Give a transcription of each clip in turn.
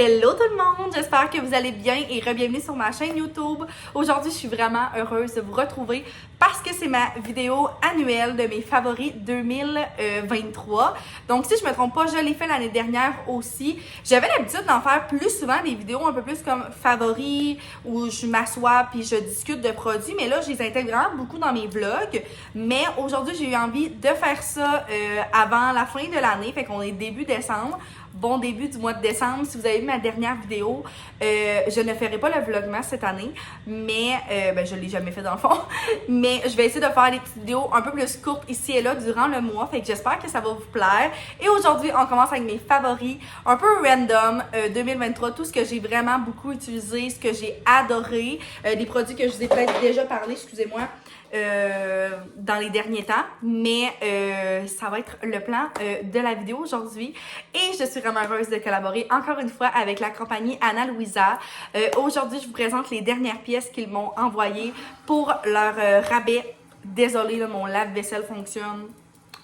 Hello tout le monde, j'espère que vous allez bien et re-bienvenue sur ma chaîne YouTube. Aujourd'hui, je suis vraiment heureuse de vous retrouver parce que c'est ma vidéo annuelle de mes favoris 2023. Donc si je me trompe pas, je l'ai fait l'année dernière aussi. J'avais l'habitude d'en faire plus souvent des vidéos un peu plus comme favoris où je m'assois puis je discute de produits, mais là je les intègre vraiment beaucoup dans mes vlogs. Mais aujourd'hui, j'ai eu envie de faire ça avant la fin de l'année, fait qu'on est début décembre. Bon début du mois de décembre. Si vous avez vu ma dernière vidéo, je ne ferai pas le vlogmas cette année, mais je l'ai jamais fait dans le fond. Mais je vais essayer de faire des petites vidéos un peu plus courtes ici et là durant le mois. Fait que j'espère que ça va vous plaire. Et aujourd'hui, on commence avec mes favoris, un peu random 2023, tout ce que j'ai vraiment beaucoup utilisé, ce que j'ai adoré, des produits que je vous ai peut-être déjà parlé, excusez-moi. Dans les derniers temps, mais ça va être le plan de la vidéo aujourd'hui et je suis vraiment heureuse de collaborer encore une fois avec la compagnie Ana Luisa. Aujourd'hui, je vous présente les dernières pièces qu'ils m'ont envoyées pour leur rabais. Désolée, là, mon lave-vaisselle fonctionne.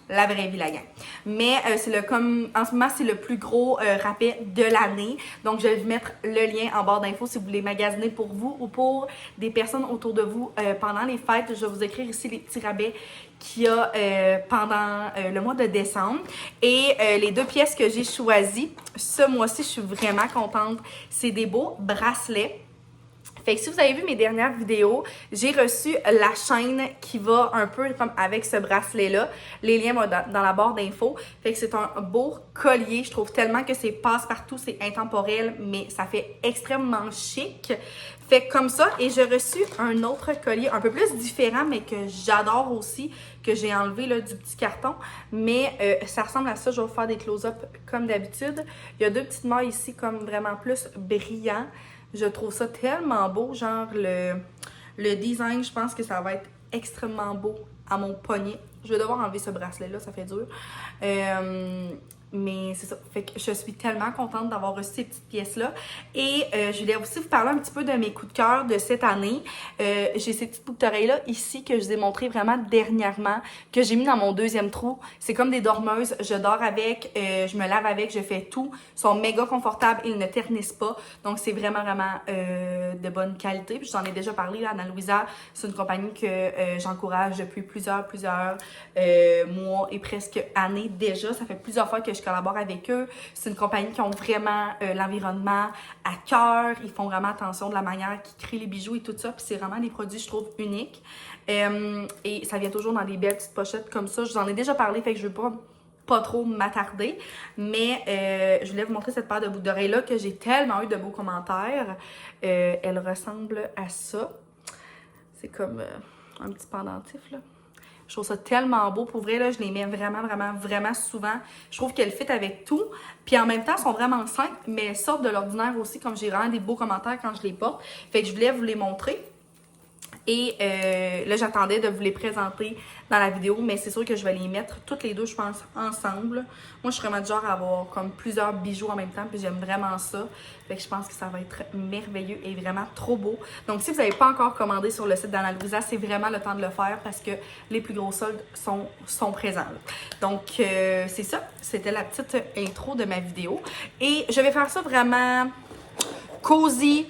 La vraie vie, la gang. Mais en ce moment, c'est le plus gros rabais de l'année. Donc, je vais vous mettre le lien en barre d'infos si vous voulez magasiner pour vous ou pour des personnes autour de vous pendant les fêtes. Je vais vous écrire ici les petits rabais qu'il y a pendant le mois de décembre. Et les deux pièces que j'ai choisies, ce mois-ci, je suis vraiment contente. C'est des beaux bracelets. Fait que si vous avez vu mes dernières vidéos, j'ai reçu la chaîne qui va un peu comme avec ce bracelet-là. Les liens vont dans la barre d'infos. Fait que c'est un beau collier. Je trouve tellement que c'est passe-partout, c'est intemporel, mais ça fait extrêmement chic. Fait que comme ça, et j'ai reçu un autre collier un peu plus différent, mais que j'adore aussi, que j'ai enlevé là, du petit carton. Mais ça ressemble à ça. Je vais vous faire des close-up comme d'habitude. Il y a deux petites mailles ici comme vraiment plus brillants. Je trouve ça tellement beau, genre le design, je pense que ça va être extrêmement beau à mon poignet. Je vais devoir enlever ce bracelet-là, ça fait dur. Mais c'est ça, fait que je suis tellement contente d'avoir reçu ces petites pièces-là. Et je voulais aussi vous parler un petit peu de mes coups de cœur de cette année. J'ai ces petites boucles d'oreilles-là ici que je vous ai montré vraiment dernièrement, que j'ai mis dans mon deuxième trou. C'est comme des dormeuses, je dors avec, je me lave avec, je fais tout. Ils sont méga confortables, ils ne ternissent pas. Donc c'est vraiment de bonne qualité. Puis j'en ai déjà parlé là, Ana Luisa, c'est une compagnie que j'encourage depuis plusieurs mois et presque années déjà. Ça fait plusieurs fois que je collabore avec eux. C'est une compagnie qui ont vraiment l'environnement à cœur. Ils font vraiment attention de la manière qu'ils créent les bijoux et tout ça. Puis c'est vraiment des produits, je trouve, uniques. Et ça vient toujours dans des belles petites pochettes comme ça. Je vous en ai déjà parlé, fait que je ne veux pas trop m'attarder. Mais je voulais vous montrer cette paire de boucles d'oreilles-là que j'ai tellement eu de beaux commentaires. Elle ressemble à ça. C'est comme un petit pendentif, là. Je trouve ça tellement beau. Pour vrai, là, je les mets vraiment souvent. Je trouve qu'elles fit avec tout. Puis en même temps, elles sont vraiment simples, mais elles sortent de l'ordinaire aussi, comme j'ai vraiment des beaux commentaires quand je les porte. Fait que je voulais vous les montrer. Et là, j'attendais de vous les présenter dans la vidéo, mais c'est sûr que je vais les mettre toutes les deux, je pense, ensemble. Moi, je suis vraiment du genre à avoir comme plusieurs bijoux en même temps, puis j'aime vraiment ça. Fait que je pense que ça va être merveilleux et vraiment trop beau. Donc, si vous n'avez pas encore commandé sur le site d'Ana Luisa, c'est vraiment le temps de le faire parce que les plus gros soldes sont présents. Donc, c'est ça. C'était la petite intro de ma vidéo. Et je vais faire ça vraiment cosy,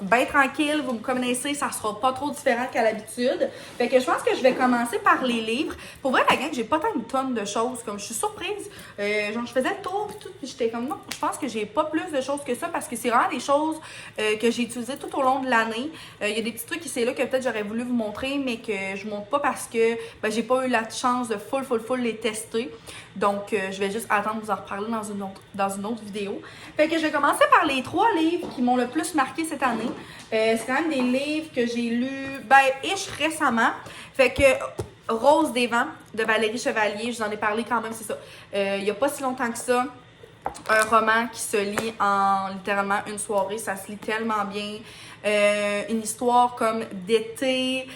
bien tranquille, vous me connaissez, ça sera pas trop différent qu'à l'habitude. Fait que je pense que je vais commencer par les livres. Pour vrai, la gang, j'ai pas tant une tonne de choses, comme je suis surprise. Genre, je faisais le tour pis tout, pis j'étais comme non, je pense que j'ai pas plus de choses que ça parce que c'est vraiment des choses que j'ai utilisées tout au long de l'année. Il y a des petits trucs ici et là que peut-être j'aurais voulu vous montrer, mais que je montre pas parce que j'ai pas eu la chance de full les tester. Donc, je vais juste attendre de vous en reparler dans une autre vidéo. Fait que je vais commencer par les 3 livres qui m'ont le plus marqué cette année. C'est quand même des livres que j'ai lus, récemment. Fait que Rose des vents de Valérie Chevalier, je vous en ai parlé quand même, c'est ça. Il n'y a pas si longtemps que ça. Un roman qui se lit en littéralement une soirée, ça se lit tellement bien. Une histoire comme d'été.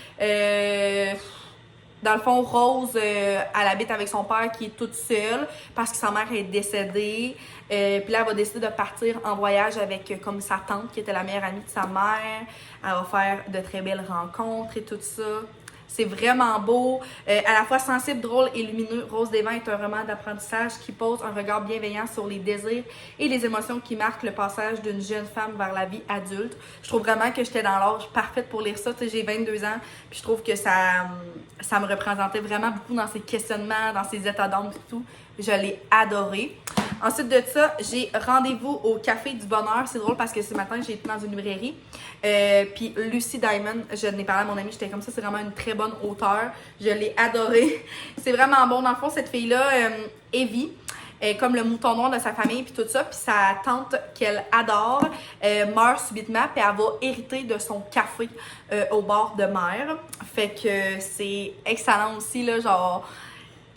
Dans le fond, Rose, elle habite avec son père qui est toute seule parce que sa mère est décédée. Puis là, elle va décider de partir en voyage avec comme sa tante qui était la meilleure amie de sa mère. Elle va faire de très belles rencontres et tout ça. C'est vraiment beau, à la fois sensible, drôle et lumineux. Rose des vents est un roman d'apprentissage qui pose un regard bienveillant sur les désirs et les émotions qui marquent le passage d'une jeune femme vers la vie adulte. Je trouve vraiment que j'étais dans l'âge parfaite pour lire ça. Tu sais, j'ai 22 ans, puis je trouve que ça me représentait vraiment beaucoup dans ses questionnements, dans ses états d'âme et tout. Je l'ai adoré. Ensuite de ça, j'ai Rendez-vous au Café du Bonheur. C'est drôle parce que ce matin, j'ai été dans une librairie. Puis Lucy Diamond, je n'ai parlé à mon amie, j'étais comme ça, c'est vraiment une très bonne auteure. Je l'ai adorée. C'est vraiment bon. Dans le fond, cette fille-là, Evie, est comme le mouton noir de sa famille, puis tout ça. Puis sa tante qu'elle adore meurt subitement, puis elle va hériter de son café au bord de mer. Fait que c'est excellent aussi, là, genre...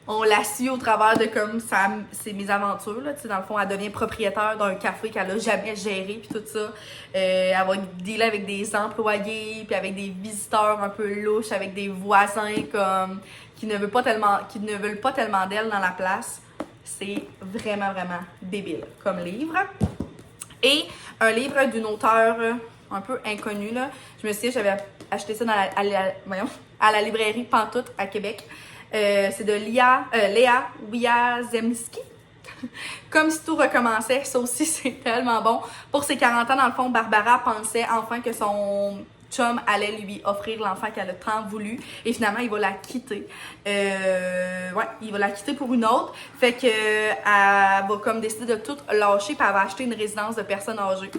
On la suit au travers de comme ça, c'est mes aventures, là, tu sais, dans le fond, elle devient propriétaire d'un café qu'elle a jamais géré, puis tout ça. Elle va dealer avec des employés, puis avec des visiteurs un peu louches, avec des voisins comme qui ne veulent pas tellement d'elle dans la place. C'est vraiment, vraiment débile comme livre. Et un livre d'une auteure un peu inconnue, là. Je me suis dit, j'avais acheté ça à la librairie Pantoute à Québec. C'est de Léa Wiazemski. Comme si tout recommençait, ça aussi c'est tellement bon. Pour ses 40 ans, dans le fond, Barbara pensait enfin que son chum allait lui offrir l'enfant qu'elle a tant voulu. Et finalement, il va la quitter. Il va la quitter pour une autre. Fait que elle va comme décider de tout lâcher, puis elle va acheter une résidence de personnes âgées.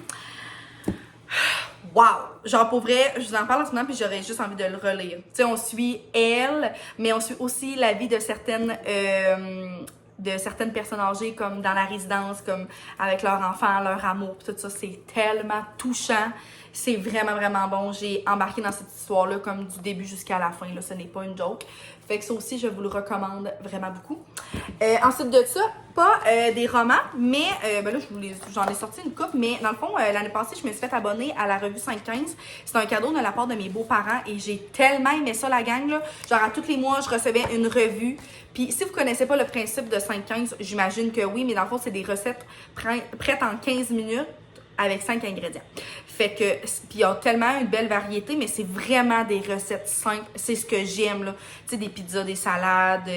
Wow! Genre, pour vrai, je vous en parle en ce moment, puis j'aurais juste envie de le relire. Tu sais, on suit elle, mais on suit aussi la vie de certaines personnes âgées, comme dans la résidence, comme avec leur enfant, leur amour, pis tout ça. C'est tellement touchant. C'est vraiment, vraiment bon. J'ai embarqué dans cette histoire-là comme du début jusqu'à la fin. Là, ce n'est pas une joke. Fait que ça aussi, je vous le recommande vraiment beaucoup. Ensuite de ça, pas des romans, mais là, j'en ai sorti une couple, mais dans le fond, l'année passée, je me suis fait abonner à la revue 515. C'est un cadeau de la part de mes beaux-parents et j'ai tellement aimé ça, la gang, là. Genre, à tous les mois, je recevais une revue. Puis si vous connaissez pas le principe de 515, j'imagine que oui, mais dans le fond, c'est des recettes prêtes en 15 minutes avec 5 ingrédients. Fait que, puis il y a tellement une belle variété, mais c'est vraiment des recettes simples. C'est ce que j'aime, là. Tu sais, des pizzas, des salades,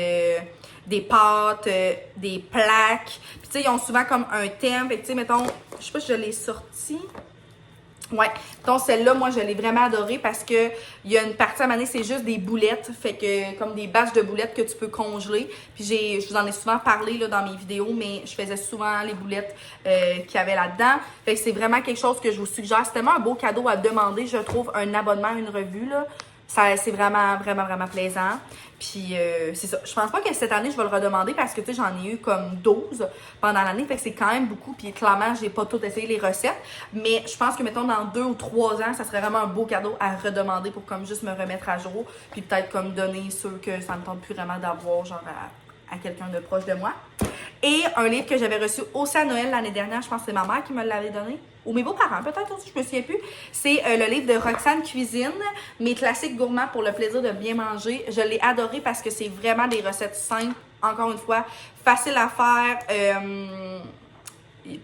des pâtes, des plaques. Puis tu sais, ils ont souvent comme un thème. Fait que tu sais, mettons, je sais pas si je l'ai sorti. Ouais, donc celle-là, moi, je l'ai vraiment adorée parce que il y a une partie à maner, c'est juste des boulettes, fait que comme des batchs de boulettes que tu peux congeler. Puis je vous en ai souvent parlé là, dans mes vidéos, mais je faisais souvent les boulettes qu'il y avait là-dedans. Fait que c'est vraiment quelque chose que je vous suggère. C'est tellement un beau cadeau à demander, je trouve, un abonnement à une revue, là. C'est vraiment, vraiment, vraiment plaisant. Puis c'est ça. Je pense pas que cette année, je vais le redemander parce que, tu sais, j'en ai eu comme 12 pendant l'année. Fait que c'est quand même beaucoup. Puis clairement, j'ai pas tout essayé les recettes. Mais je pense que, mettons, dans 2 ou 3 ans, ça serait vraiment un beau cadeau à redemander pour comme juste me remettre à jour. Puis peut-être comme donner ceux que ça me tente plus vraiment d'avoir, genre à quelqu'un de proche de moi. Et un livre que j'avais reçu aussi à Noël l'année dernière, je pense que c'est ma mère qui me l'avait donné. Ou mes beaux-parents, peut-être aussi, je me souviens plus. C'est le livre de Roxane Cuisine, mes classiques gourmands pour le plaisir de bien manger. Je l'ai adoré parce que c'est vraiment des recettes simples, encore une fois, faciles à faire,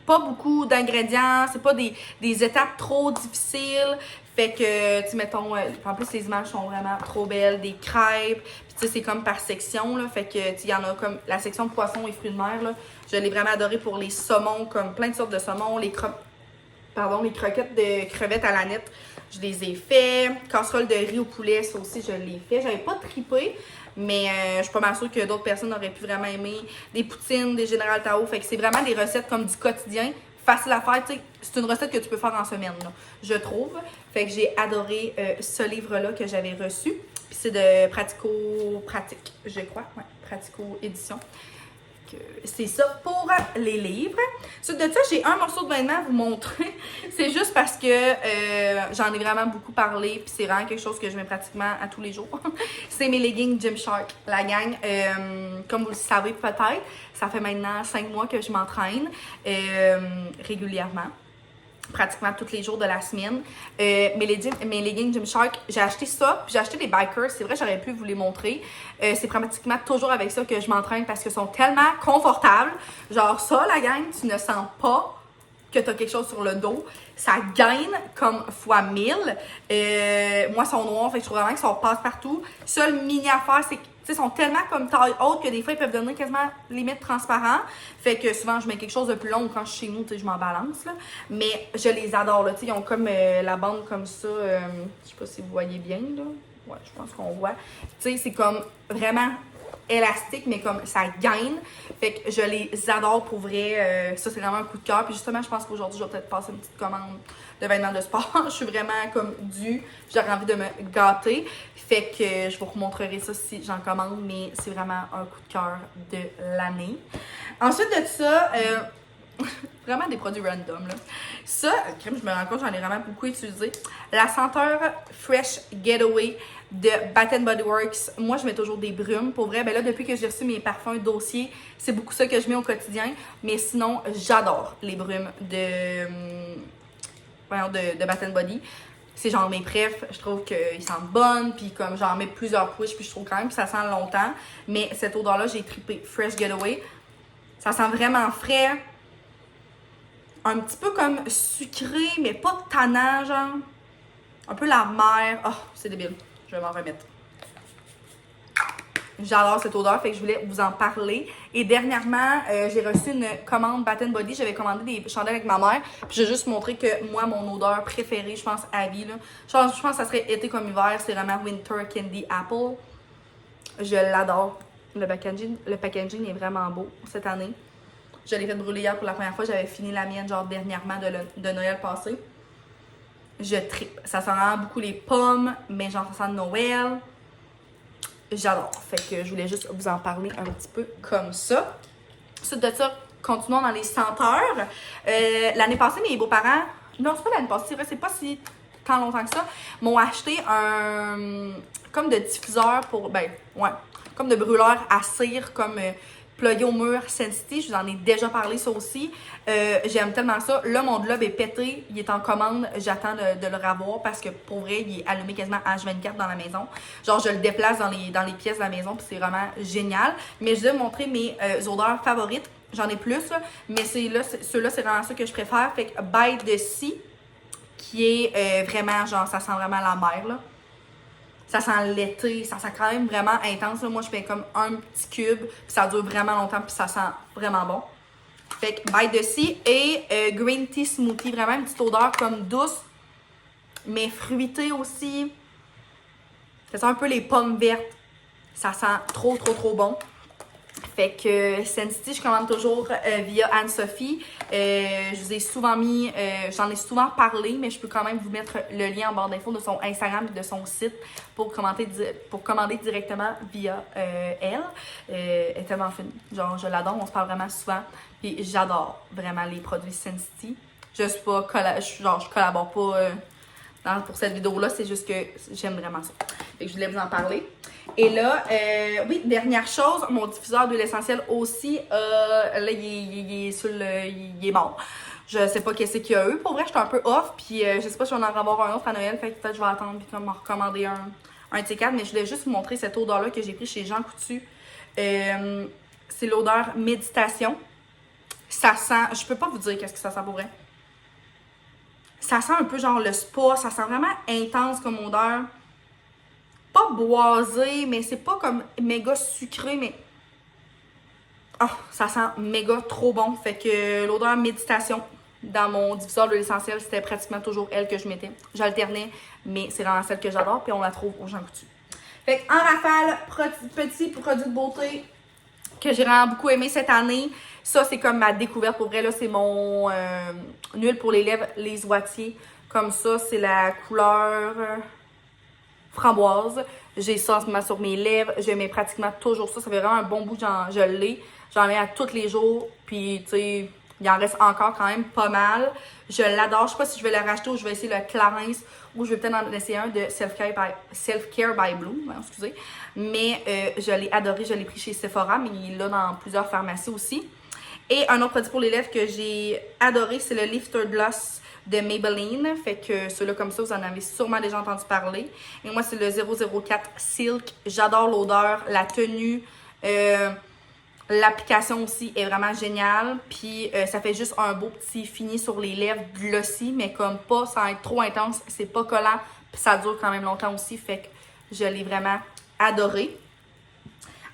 pas beaucoup d'ingrédients, c'est pas des étapes trop difficiles. Fait que, tu sais, mettons, en plus, les images sont vraiment trop belles, des crêpes, puis tu sais, c'est comme par section, là, fait que, tu sais, il y en a comme la section poisson et fruits de mer, là, je l'ai vraiment adoré pour les saumons, comme plein de sortes de saumons, les croquettes de crevettes à la nette, je les ai fait, casserole de riz au poulet, ça aussi, je l'ai fait, j'avais pas trippé, mais je suis pas mal sûre que d'autres personnes auraient pu vraiment aimer, des poutines, des Général Tao, fait que c'est vraiment des recettes comme du quotidien, facile à faire, tu sais, c'est une recette que tu peux faire en semaine, là, je trouve. Fait que j'ai adoré ce livre-là que j'avais reçu. Puis c'est de Pratico-Pratique, je crois. Ouais, Pratico Édition. C'est ça pour les livres. Suite de ça, j'ai un morceau de vêtement à vous montrer. C'est juste parce que j'en ai vraiment beaucoup parlé. Puis c'est vraiment quelque chose que je mets pratiquement à tous les jours. C'est mes leggings Gymshark, la gang. Comme vous le savez peut-être, ça fait maintenant 5 mois que je m'entraîne régulièrement. Pratiquement tous les jours de la semaine. Mes leggings Gymshark, j'ai acheté ça, puis j'ai acheté des bikers. C'est vrai, j'aurais pu vous les montrer. C'est pratiquement toujours avec ça que je m'entraîne parce qu'ils sont tellement confortables. Genre ça, la gang, tu ne sens pas que tu as quelque chose sur le dos, ça gaine comme fois 1000. Moi, ils sont noirs, fait que je trouve vraiment qu'ils sont passe-partout. Seule mini affaire, c'est qu'ils sont tellement comme taille haute que des fois, ils peuvent devenir quasiment limite transparents. Fait que souvent, je mets quelque chose de plus long ou quand je suis chez nous, tu sais, je m'en balance. Là. Mais je les adore, là. Tu sais, ils ont comme la bande comme ça. Je sais pas si vous voyez bien, là. Ouais, je pense qu'on voit. Tu sais, c'est comme vraiment élastique, mais comme ça gaine. Fait que je les adore pour vrai. Ça, c'est vraiment un coup de cœur. Puis justement, je pense qu'aujourd'hui, je vais peut-être passer une petite commande de vêtements de sport. Je suis vraiment comme due. J'aurais envie de me gâter. Fait que je vous remontrerai ça si j'en commande, mais c'est vraiment un coup de cœur de l'année. Ensuite de ça, vraiment des produits random, là. Ça, je me rends compte, j'en ai vraiment beaucoup utilisé. La senteur Fresh Getaway de Bath Body Works. Moi, je mets toujours des brumes. Pour vrai, ben là, depuis que j'ai reçu mes parfums dossiers, c'est beaucoup ça que je mets au quotidien. Mais sinon, j'adore les brumes de Bath Body. C'est genre mes préf, je trouve qu'ils sentent bonnes, puis comme j'en mets plusieurs couches, puis je trouve quand même que ça sent longtemps. Mais cette odeur-là, j'ai trippé. Fresh Getaway. Ça sent vraiment frais. Un petit peu comme sucré, mais pas tannant, genre. Un peu la mer. Oh, c'est débile. Je vais m'en remettre. J'adore cette odeur, fait que je voulais vous en parler. Et dernièrement, j'ai reçu une commande Bath Body. J'avais commandé des chandelles avec ma mère. Puis j'ai juste montré que moi, mon odeur préférée, je pense, à vie, là. Je pense que ça serait été comme hiver. C'est vraiment Winter Candy Apple. Je l'adore. Le packaging est vraiment beau cette année. Je l'ai fait brûler hier pour la première fois. J'avais fini la mienne, genre, dernièrement de Noël passé. Je trippe. Ça sent vraiment beaucoup les pommes, mais genre, ça sent Noël. J'adore. Fait que je voulais juste vous en parler un petit peu comme ça. Ensuite de ça, continuons dans les senteurs. L'année passée, mes beaux-parents... Non, c'est pas l'année passée, c'est vrai, c'est pas si tant longtemps que ça. M'ont acheté un... comme de diffuseur pour... Ben, ouais. Comme de brûleur à cire, comme... plugué au mur Sensity, je vous en ai déjà parlé ça aussi. J'aime tellement ça. Là, mon globe est pété, il est en commande, j'attends de le revoir parce que pour vrai, il est allumé quasiment H24 dans la maison. Genre, je le déplace dans les pièces de la maison, puis c'est vraiment génial. Mais je vais vous montrer mes odeurs favorites. J'en ai plus, là, mais ceux-là, c'est vraiment ça que je préfère. Fait que By the Sea, qui est vraiment, genre, ça sent vraiment la mer, là. Ça sent l'été, ça sent quand même vraiment intense. Là. Moi, je fais comme un petit cube, puis ça dure vraiment longtemps, puis ça sent vraiment bon. Fait que By the Sea et Green Tea Smoothie, vraiment une petite odeur comme douce, mais fruitée aussi. Ça sent un peu les pommes vertes. Ça sent trop, trop, trop bon. Fait que Sensity, je commande toujours via Anne-Sophie. Je vous ai souvent mis, j'en ai souvent parlé, mais je peux quand même vous mettre le lien en barre d'infos de son Instagram et de son site pour commander directement via elle. Elle est tellement fine. Genre, je l'adore, on se parle vraiment souvent. Puis j'adore vraiment les produits Sensity. Je suis pas, je collabore pas pour cette vidéo-là, c'est juste que j'aime vraiment ça. Fait que je voulais vous en parler. Et là, oui, dernière chose, mon diffuseur d'huile essentielle aussi, là, il est mort. Je sais pas qu'est-ce qu'il y a eu. Pour vrai, j'étais un peu off, puis je sais pas si je vais en avoir un autre à Noël, fait que peut-être je vais attendre puis m'en recommander un T4, mais je voulais juste vous montrer cette odeur-là que j'ai pris chez Jean Coutu. C'est l'odeur méditation. Ça sent, je peux pas vous dire qu'est-ce que ça sent pour vrai. Ça sent un peu genre le spa, ça sent vraiment intense comme odeur. Pas boisé, mais c'est pas comme méga sucré, mais... Oh, ça sent méga trop bon. Fait que l'odeur méditation dans mon diffuseur de l'essentiel, c'était pratiquement toujours elle que je mettais. J'alternais, mais c'est vraiment celle que j'adore, puis on la trouve au Jean Coutu. Fait que en rafale, petit produit de beauté que j'ai vraiment beaucoup aimé cette année. Ça, c'est comme ma découverte. Pour vrai, là, c'est mon huile pour les lèvres, les Wattier. Comme ça, c'est la couleur framboise. J'ai ça en ce moment sur mes lèvres. Je mets pratiquement toujours ça. Ça fait vraiment un bon bout que je l'ai. J'en mets à tous les jours. Puis, tu sais, il en reste encore quand même pas mal. Je l'adore. Je sais pas si je vais le racheter ou je vais essayer le Clarins ou je vais peut-être en essayer un de Self-Care by Bloom. Excusez. Mais je l'ai adoré. Je l'ai pris chez Sephora, mais il est là dans plusieurs pharmacies aussi. Et un autre produit pour les lèvres que j'ai adoré, c'est le Lifter Gloss de Maybelline. Fait que ceux-là comme ça, vous en avez sûrement déjà entendu parler. Et moi, c'est le 004 Silk. J'adore l'odeur, la tenue. L'application aussi est vraiment géniale. Puis ça fait juste un beau petit fini sur les lèvres glossy, mais comme pas sans être trop intense. C'est pas collant. Puis ça dure quand même longtemps aussi. Fait que je l'ai vraiment adoré.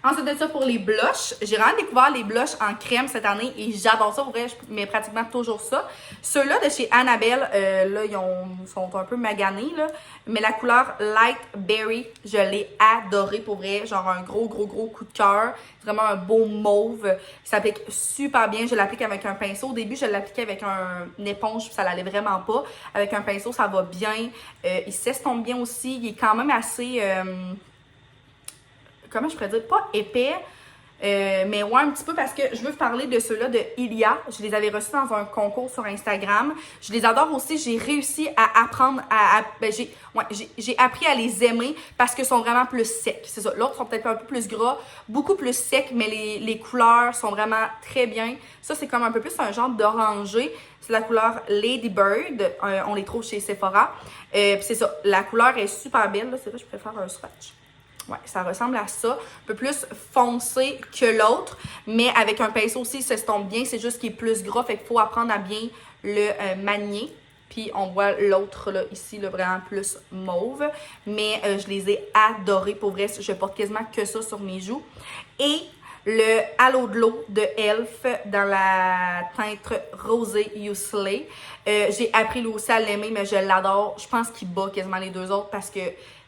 Ensuite de ça, pour les blushs, j'ai vraiment découvert les blushs en crème cette année et j'adore ça. Pour vrai, je mets pratiquement toujours ça. Ceux-là de chez Annabelle, là, sont un peu maganés, là. Mais la couleur Light Berry, je l'ai adoré pour vrai. Genre un gros coup de cœur. Vraiment un beau mauve. Ça s'applique super bien. Je l'applique avec un pinceau. Au début, je l'appliquais avec une éponge, puis ça l'allait vraiment pas. Avec un pinceau, ça va bien. Il s'estompe bien aussi. Il est quand même assez... comment je pourrais dire, pas épais, mais ouais, un petit peu parce que je veux vous parler de ceux-là de Ilia. Je les avais reçus dans un concours sur Instagram. Je les adore aussi. J'ai réussi à apprendre j'ai appris à les aimer parce qu'ils sont vraiment plus secs. C'est ça. L'autre sont peut-être un peu plus gras, beaucoup plus secs, mais les couleurs sont vraiment très bien. Ça, c'est comme un peu plus un genre d'orangé. C'est la couleur Lady Bird. On les trouve chez Sephora. Puis c'est ça. La couleur est super belle. Là. C'est vrai, je préfère un swatch. Ouais, ça ressemble à ça. Un peu plus foncé que l'autre, mais avec un pinceau aussi, il s'estompe bien. C'est juste qu'il est plus gras, fait qu'il faut apprendre à bien le manier. Puis on voit l'autre là, ici, là, vraiment plus mauve. Mais je les ai adorés. Pour vrai, je porte quasiment que ça sur mes joues. Et le Halo Glow de Elf dans la teinte rosée You Slay. J'ai appris lui aussi à l'aimer, mais je l'adore. Je pense qu'il bat quasiment les deux autres parce que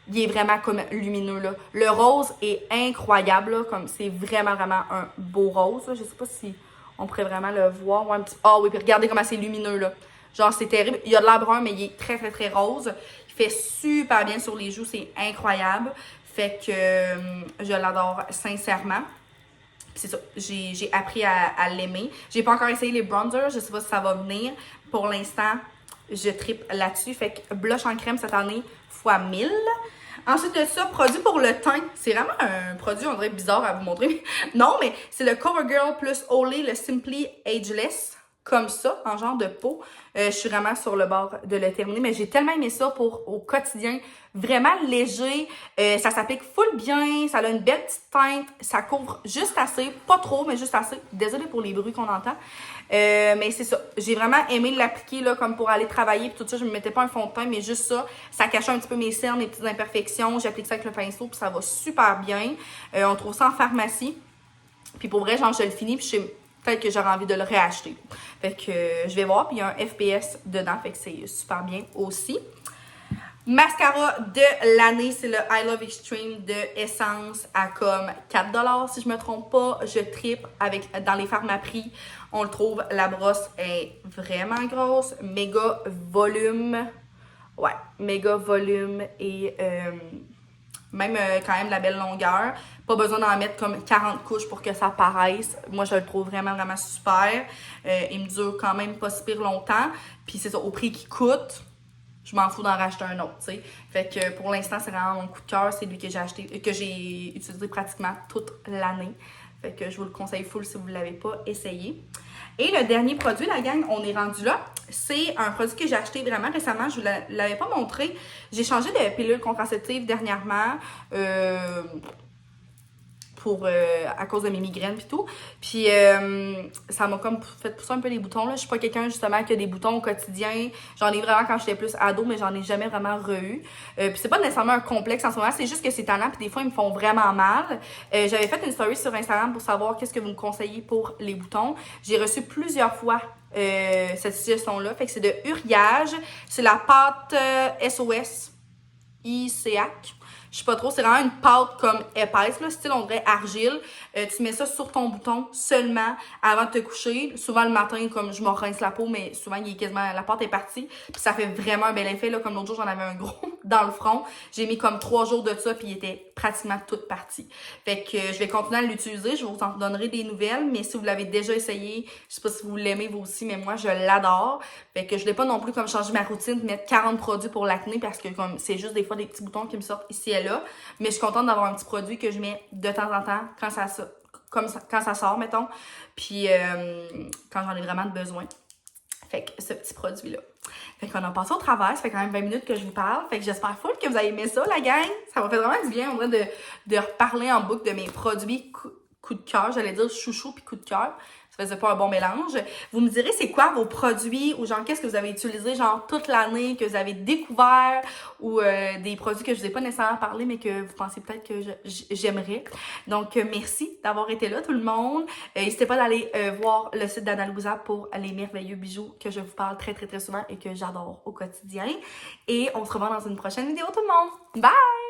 il est vraiment comme lumineux, là. Le rose est incroyable, là, comme c'est vraiment un beau rose, là. Je sais pas si on pourrait vraiment le voir. Ouais, un petit... Ah oui, puis regardez comment c'est lumineux, là. Genre, c'est terrible. Il y a de l'air brun, mais il est très rose. Il fait super bien sur les joues, c'est incroyable. Fait que je l'adore sincèrement. C'est ça, j'ai appris à l'aimer. J'ai pas encore essayé les bronzers, je sais pas si ça va venir. Pour l'instant, je tripe là-dessus. Fait que blush en crème cette année fois 1000. Ensuite de ça, produit pour le teint. C'est vraiment un produit, on dirait bizarre à vous montrer. Non, mais c'est le CoverGirl plus Olay, le Simply Ageless. Comme ça, en genre de peau. Je suis vraiment sur le bord de le terminer, mais j'ai tellement aimé ça au quotidien. Vraiment léger, ça s'applique full bien, ça a une belle petite teinte, ça couvre juste assez, pas trop, mais juste assez. Désolée pour les bruits qu'on entend. Mais c'est ça, j'ai vraiment aimé l'appliquer là comme pour aller travailler puis tout ça. Je me mettais pas un fond de teint, mais juste ça cachait un petit peu mes cernes, mes petites imperfections. J'applique ça avec le pinceau puis ça va super bien. On trouve ça en pharmacie. Puis pour vrai, genre je le finis puis je sais peut-être que j'aurais envie de le réacheter. Fait que je vais voir. Puis il y a un FPS dedans. Fait que c'est super bien aussi. Mascara de l'année, c'est le I Love Extreme de Essence à comme 4$ si je me trompe pas. Je tripe dans les Pharmaprix. On le trouve, la brosse est vraiment grosse. Méga volume. Ouais, méga volume et même quand même la belle longueur. Pas besoin d'en mettre comme 40 couches pour que ça paraisse. Moi, je le trouve vraiment super. Il me dure quand même pas si pire longtemps. Puis c'est ça, au prix qu'il coûte, je m'en fous d'en racheter un autre, tu sais. Fait que pour l'instant, c'est vraiment mon coup de cœur. C'est lui que j'ai acheté, que j'ai utilisé pratiquement toute l'année. Fait que je vous le conseille full si vous ne l'avez pas essayé. Et le dernier produit, la gang, on est rendu là. C'est un produit que j'ai acheté vraiment récemment. Je ne vous l'avais pas montré. J'ai changé de pilule contraceptive dernièrement. À cause de mes migraines et tout. Puis ça m'a comme fait pousser un peu les boutons. Là. Je suis pas quelqu'un justement qui a des boutons au quotidien. J'en ai vraiment quand j'étais plus ado, mais j'en ai jamais vraiment re-eu. Puis c'est pas nécessairement un complexe en ce moment, c'est juste que c'est tannant puis des fois ils me font vraiment mal. J'avais fait une story sur Instagram pour savoir qu'est-ce que vous me conseillez pour les boutons. J'ai reçu plusieurs fois cette suggestion-là. Fait que c'est de Uriage. C'est la pâte SOS ICAC. Je sais pas trop, c'est vraiment une pâte comme épaisse, là, style on dirait argile. Tu mets ça sur ton bouton seulement avant de te coucher. Souvent le matin, comme je me rince la peau, mais souvent il est quasiment la pâte est partie. Puis ça fait vraiment un bel effet, là, comme l'autre jour j'en avais un gros dans le front. J'ai mis comme 3 jours de ça, puis il était pratiquement toute partie. Fait que je vais continuer à l'utiliser, je vous en donnerai des nouvelles, mais si vous l'avez déjà essayé, je sais pas si vous l'aimez vous aussi, mais moi je l'adore. Fait que je l'ai pas non plus comme changer ma routine, de mettre 40 produits pour l'acné, parce que comme c'est juste des fois des petits boutons qui me sortent ici et là. Mais je suis contente d'avoir un petit produit que je mets de temps en temps quand ça sort, mettons. Puis quand j'en ai vraiment besoin. Fait que ce petit produit-là. Fait qu'on a passé au travers. Ça fait quand même 20 minutes que je vous parle. Fait que j'espère full que vous avez aimé ça, la gang. Ça m'a fait vraiment du bien, en vrai, de reparler en boucle de mes produits coup de cœur. J'allais dire chouchou puis coup de cœur. Ça faisait pas un bon mélange. Vous me direz c'est quoi vos produits ou genre qu'est-ce que vous avez utilisé genre toute l'année, que vous avez découvert ou des produits que je vous ai pas nécessairement parlé mais que vous pensez peut-être que j'aimerais. Donc merci d'avoir été là tout le monde. N'hésitez pas d'aller voir le site d'Anna Louisa pour les merveilleux bijoux que je vous parle très très très souvent et que j'adore au quotidien. Et on se revoit dans une prochaine vidéo tout le monde. Bye!